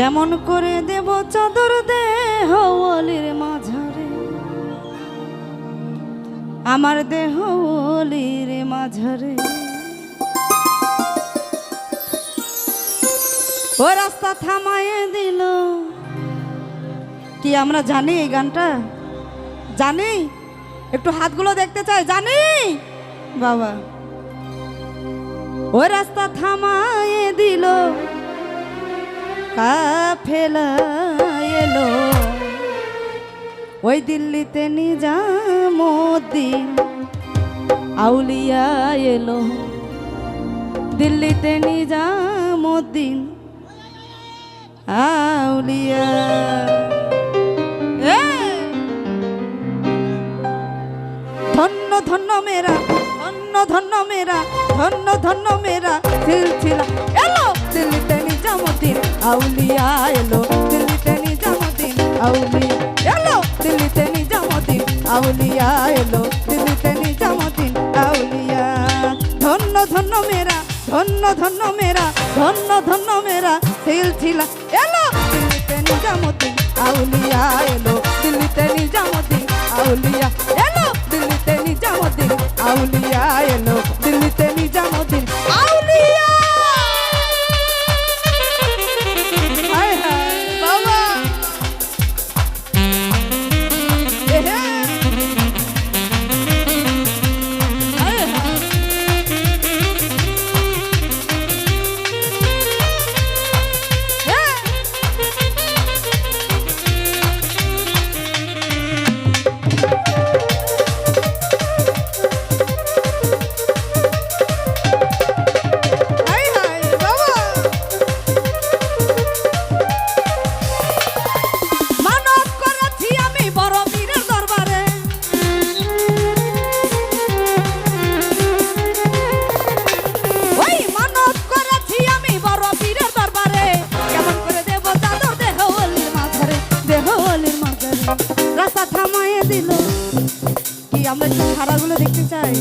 কেমন করে দেব চাদর দেহ ওলির মাঝারে, আমার দেহ ওলির মাঝারে। ও রাস্তা থামায়ে দিল। কি আমরা জানি এই গানটা? জানি? একটু হাতগুলো দেখতে চাই। জানি বাবা। ও রাস্তা থামায়ে দিল, কাফেলা এলো ওই দিল্লিতে নিজামুদ্দিন আউলিয়া এলো, দিল্লিতে নিজামুদ্দিন আউলিয়া। ধন্য ধন্য মেরা, ধন্য ধন্য মেরা, ধন্য ধন্য মেরা সিলসিলা এলো, দিল্লিতে নিজামুদ্দিন আউলিয়া এলো, দিল্লিতে নিজামুদ্দিন আউলিয়া এলো, দিল্লিতে নিজামুদ্দিন আউলিয়া এলো, দিল্লিতে নিজামুদ্দিন আউলিয়া। ধন্য ধন্য মেরা, ধন্য ধন্য মেরা, ধন্য ধন্য মেরা সিলসিলা এলো, দিল্লিতে নিজামুদ্দিন আউলিয়া এলো, দিল্লিতে নিজামুদ্দিন আউলিয়া এলো, দিল্লিতে নিজামুদ্দিন আউলিয়া এলো, দিল্লিতে নিজামুদ্দিন আউলিয়া। হায় হায় বাবা। রাস্তা থামায়ে দিল। কি আমরা একটু ধারাগুলো দেখতে চাই?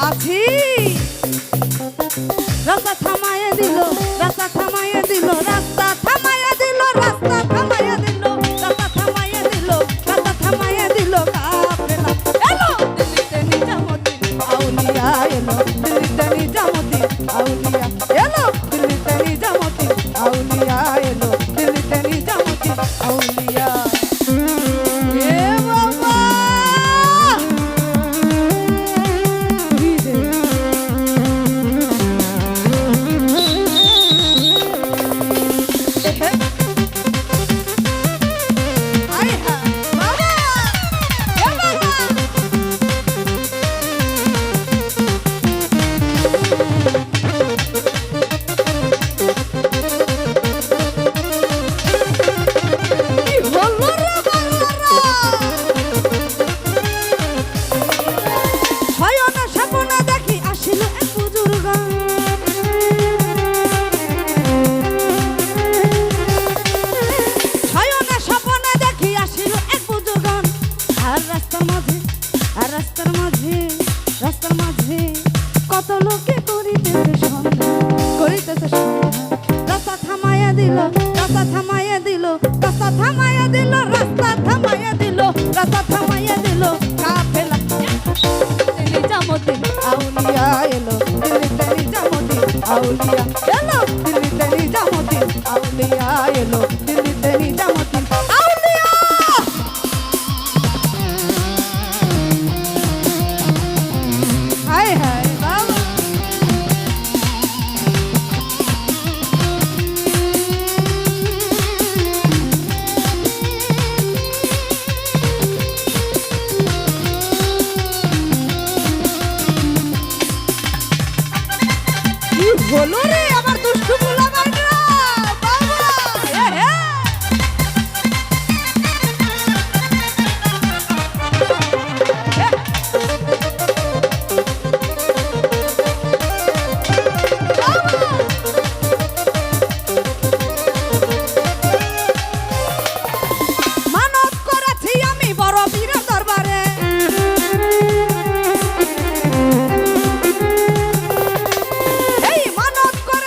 আছি। রাস্তা থামায়ে দিল, রাস্তা থামায়ে দিল, রাস্তা থামায়ে দিল, রাস্তা থামায়ে দিল, রাস্তা থামায়ে দিল, রাস্তা থামায়ে দিল, কাফেলা এলো, দিল্লিতে নিজামুদ্দিন আউলিয়া এলো, দিল্লিতে নিজামুদ্দিন আউলিয়া এলো, দিল্লিতে নিজামুদ্দিন আউলিয়া এলো, দিল্লিতে নিজামুদ্দিন আউলিয়া। রাস্তার মাঝে কত লোকে করিতেছে সন্ধান, করিতেছে সন্ধান। রাস্তা থামাইয়া দিল, রাস্তা থামাইয়া দিল, রাস্তা থামাইয়া দিল, রাস্তা থামাইয়া দিল, রাস্তা থামাইয়া দিল, কাফেলা নিজামুদ্দিন আউলিয়া এলো, দিল্লিতে নিজামুদ্দিন আউলিয়া এলো, দিল্লিতে নিজামুদ্দিন আউলিয়া এলো, দিল্লিতে নিজামুদ্দিন আউলিয়া। হায় হায় বাবা। কি হলো রে আমার দুষ্টু গোলামাইরা বাবা। মানব করেছি আমি বড় বীরের দরবারে, এই মানব করে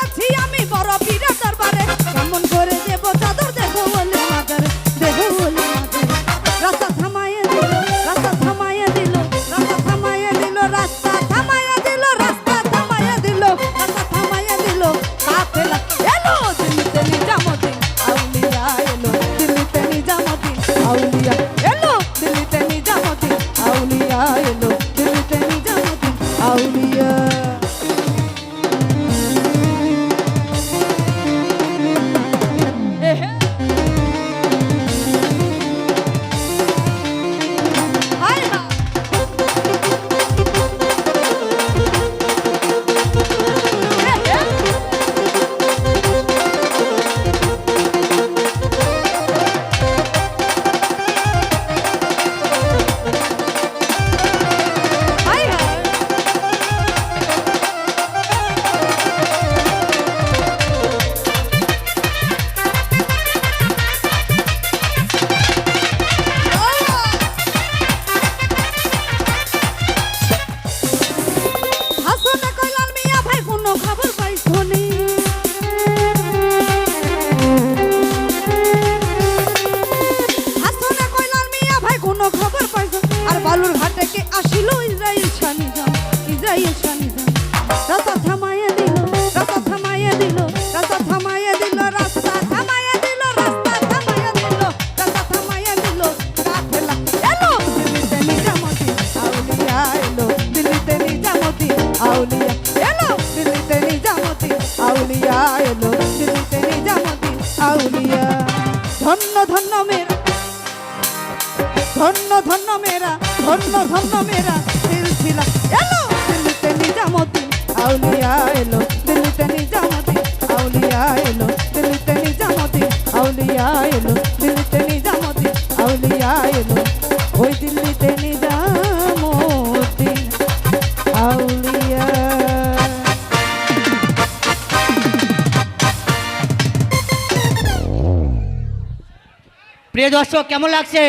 এলো দিল্লিতে নিজামুদ্দিন আউলিয়া ধন্য ধন্য মেরা ধন্য ধন্য মেরা ধন্য ধন্য মেরা সিলসিলা এলো দিল্লিতে নিজামুদ্দিন আউলিয়া এলো দিল্লিতে নিজামুদ্দিন আউলিয়া এলো দিল্লিতে নিজামুদ্দিন আউলিয়া এলো দিল্লিতে নিজামুদ্দিন আউলিয়া এলো ওই দিল্লিতে নিজামুদ্দিন আউলিয়া। প্রিয় দর্শক, কেমন লাগছে?